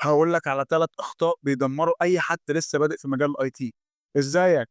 هاقول لك على 3 أخطاء بيدمّروا أي حد لسه بادئ في مجال الIT. إزيك؟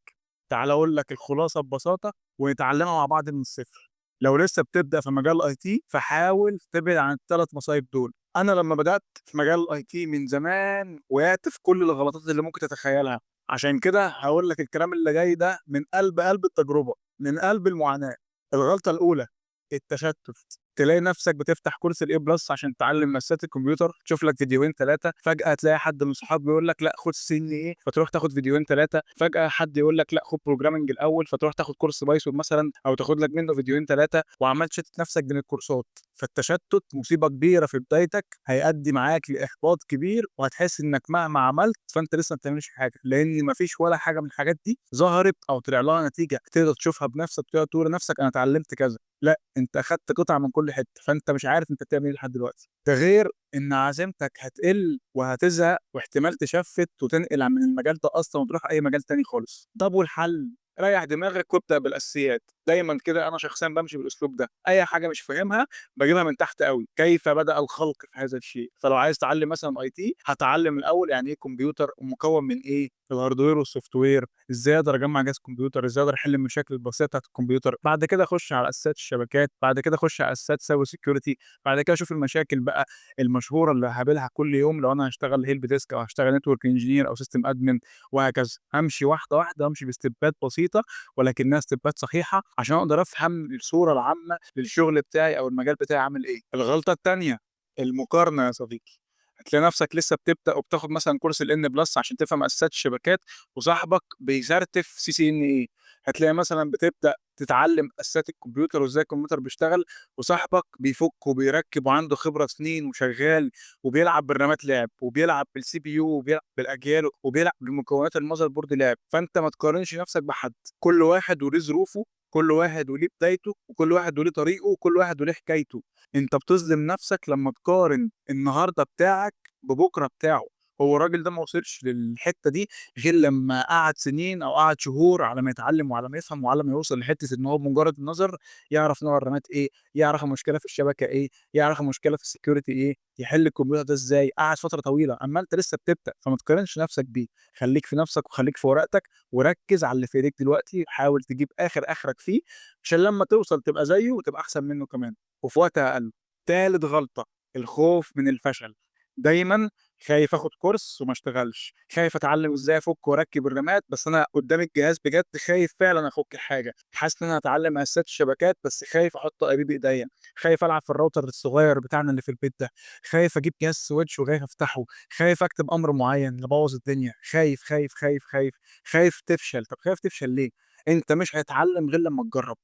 تعالَ أقول لك الخلاصة ببساطة ونتعلمها مع بعض من الصفر. لو لسه بتبدأ في مجال الIT فحاول تبعد عن ال3 مصايب دول. أنا لمّا بدأت في مجال الIT من زمان وقعت في كل الغلطات اللي ممكن تتخيلها، عشان كده هاقول لك الكلام اللي جاي ده من قلب التجربة، من قلب المعاناة. الغلطة الأولى التشتت. تلاقي نفسك بتفتح كورس الA+ عشان تتعلم أساسيات الكمبيوتر، تشوف لك فيديوهين 3 فجأة تلاقي حد من صحابك بيقول لك لأ خُد CNA فتروح تاخد فيديوهين 3 فجأة حد يقول لك لأ خُد programming الأول، فتروح تاخد كورس بايثون مثلًا أو تاخد لك منه فيديوهين 3 وعمّال تشتت نفسك بين الكورسات. فالتشتت مصيبة كبيرة في بدايتك، هيأدي معاك لإحباط كبير وهتحس إنك مهما عملت فأنت لسه ما بتعملش حاجة، لإن ما فيش ولا حاجة من الحاجات دي ظهرت أو طلع لها نتيجة تقدر تشوفها بنفسك تقدر تقول لنفسك أنا اتعلمت كذا. لأ، أنت أخدت قطعة من كل حتّة، فأنت مش عارف أنت بتعمل إيه لحد دلوقتي. ده غير إن عزيمتك هتقل وهتزهق واحتمال تشفِّت وتنقل من المجال ده أصلًا وتروح أي مجال تاني خالص. طب والحل؟ ريّح دماغك وابدأ بالأساسيات. دايمًا كده أنا شخصيًا بامشي بالأسلوب ده، أي حاجة مش فاهمها باجيبها من تحت أوي، كيف بدأ الخلق في هذا الشيء؟ فلو عايز تتعلم مثلًا IT هاتعلم الأول يعني إيه كمبيوتر ومكوّن من إيه، الهاردوير والSoftware إزاي أقدر أجمّع جهاز كمبيوتر، إزاي أقدر أحل المشاكل البسيطة بتاعة الكمبيوتر، بعد كده أخش على أساسيات الشبكات، بعد كده أخش على أساسيات cyber security، بعد كده أشوف المشاكل بقى المشهورة اللي هاقابلها كل يوم لو أنا هاشتغل help desk أو هاشتغل network engineer أو system admin وهكذا. هامشي واحدة، واحدة، وأمشي بستيبات بسيطة ولكنها ستيبات صحيحة عشان أقدر أفهم الصورة العامة للشغل بتاعي أو المجال بتاعي عامل إيه. الغلطة التانية، المقارنة يا صديقي. هتلاقي نفسك لسه بتبدأ وبتاخد مثلًا كورس الN+ عشان تفهم أساسيات الشبكات وصاحبك بيسرتف CCNA. هتلاقي مثلًا بتبدأ تتعلم أساسيات الكمبيوتر وإزاي الكمبيوتر بيشتغل وصاحبك بيفُك وبيركّب وعنده خبرة سنين وشغال وبيلعب بالرامات لعب وبيلعب بالCPU وبيلعب بالأجيال وبيلعب بمكونات الmotherboard لعب. فأنت ما تقارنش نفسك بحد، كل واحد وليه ظروفه، كل واحد وليه بدايته، وكل واحد وليه طريقه، وكل واحد وليه حكايته. أنت بتظلم نفسك لمّا تقارن النهارده بتاعك ببُكرة بتاعه. هو الراجل ده ما وصلش للحتّة دي غير لمّا قعد سنين أو قعد شهور على ما يتعلّم وعلى ما يفهم وعلى ما يوصل لحتّة إن هو بمجرد النظر يعرف نوع الرامات إيه، يعرف المشكلة في الشبكة إيه، يعرف المشكلة في الsecurity إيه، يحل الكمبيوتر ده إزاي. قعد فترة طويلة، أمّا أنت لسه بتبدأ، فما تقارنش نفسك بيه. خلّيك في نفسك وخلّيك في ورقتك وركّز على اللي في إيديك دلوقتي، حاول تجيب آخرك فيه عشان لمّا توصل تبقى زيه وتبقى أحسن منّه كمان وفي وقت أقل. تالت غلطة، الخوف من الفشل. دايمًا خايف آخُد كورس وما اشتغلش، خايف أتعلّم إزاي أفُك وأركّب الرامات بس أنا قدّامي الجهاز بجد خايف فعلًا أفُك الحاجة، حاسس إن أنا هاتعلّم أساسيات الشبكات بس خايف أحُط أبيب إيديّا، خايف ألعب في الراوتر الصغير بتاعنا اللي في البيت ده، خايف أجيب جهاز switch وخايف أفتحه، خايف أكتب أمر معيّن يبوّظ الدنيا، خايف، خايف، خايف، خايف، خايف تفشل. طَب خايف تفشل ليه؟ أنت مش هتتعلّم غير لمّا تجرّب،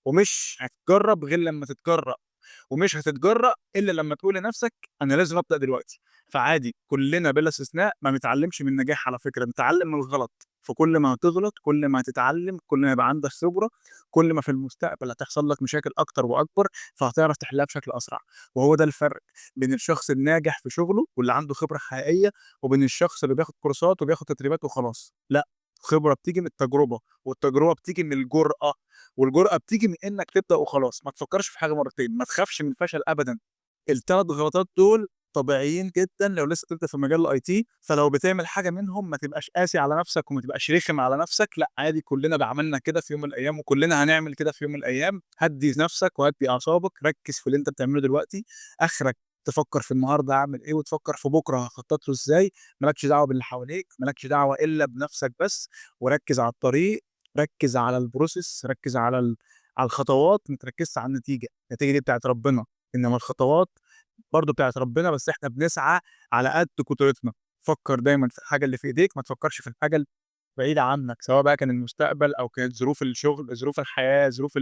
ومش هتجرّب غير لمّا تتجرّأ. ومش هتتجرأ إلا لمّا تقول لنفسك أنا لازم أبدأ دلوقتي. فعادي كلنا بلا استثناء ما بنتعلمش من النجاح على فكرة، بنتعلم من الغلط. فكل ما هتغلط، كل ما هتتعلم، كل ما يبقى عندك خبرة، كل ما في المستقبل هتحصل لك مشاكل أكتر وأكبر، فهتعرف تحلها بشكل أسرع. وهو ده الفرق بين الشخص الناجح في شغله واللي عنده خبرة حقيقية، وبين الشخص اللي بياخد كورسات وبياخد تدريبات وخلاص. لأ، الخبرة بتيجي من التجربة، والتجربة بتيجي من الجرأة. والجرأة بتيجي من إنك تبدأ وخلاص، ما تفكّرش في حاجة مرّتين، ما تخافش من الفشل أبدًا. ال3 غلطات دول طبيعيين جدًا لو لسه بتبدأ في مجال الIT، فلو بتعمل حاجة منهم ما تبقاش قاسي على نفسك وما تبقاش رخم على نفسك. لأ عادي كلنا عملنا كده في يوم من الأيام وكلنا هنعمل كده في يوم من الأيام. هدّي نفسك وهدّي أعصابك، ركّز في اللي أنت بتعمله دلوقتي. آخرك تفكّر في النهارده هاعمل إيه وتفكّر في بُكرة هاخطط له إزاي. ما لكش دعوة باللي حواليك، ما لكش دعوة إلا بنفسك بس، وركّز على الطريق، ركّز على الprocess، ركّز على الخطوات، ما تركّزش على النتيجة. النتيجة دي بتاعة ربنا، إنّما الخطوات برضه بتاعة ربنا بس إحنا بنسعى على قد قدرتنا. فكّر دايمًا في الحاجة اللي في إيديك، ما تفكّرش في الحاجة بعيدة عنّك، سواء بقى كان المستقبل أو كانت ظروف الشغل، ظروف الحياة، ظروف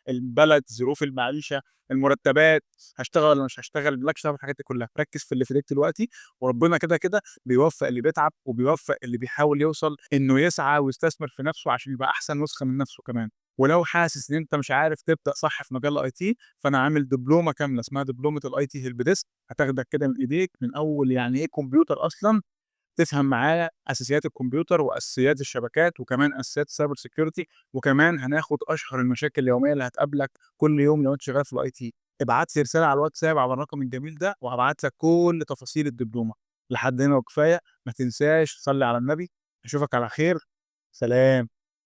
البلد، ظروف المعيشة، المرتبات، هاشتغل والّا مش هاشتغل، ما لكش دعوة بالحاجات دي كلّها. ركّز في اللي في إيديك دلوقتي، وربنا كده بيوفّق اللي بيتعب وبيوفّق اللي بيحاول يوصل إنه يسعى ويستثمر في نَفْسه عشان يبقى أحسن نسخة من نَفْسه كمان. ولو حاسس إن أنت مش عارف تبدأ صح في مجال الIT، فأنا عامل دبلومة كاملة اسمها دبلومة الIT help desk، هتاخدك كده من إيديك من أول يعني إيه كمبيوتر أصلًا، تفهم معاه أساسيات الكمبيوتر وأساسيات الشبكات وكمان أساسيات الcyber security، وكمان هناخد أشهر المشاكل اليومية اللي هتقابلك كل يوم لو أنت شغال في الIT. ابعت لي رسالة على الواتساب على الرقم الجميل ده وهابعت لك كل تفاصيل الدبلومة. لحد هنا وكفاية، ما تنساش تصلي على النبي. اشوفك على خير. سلام.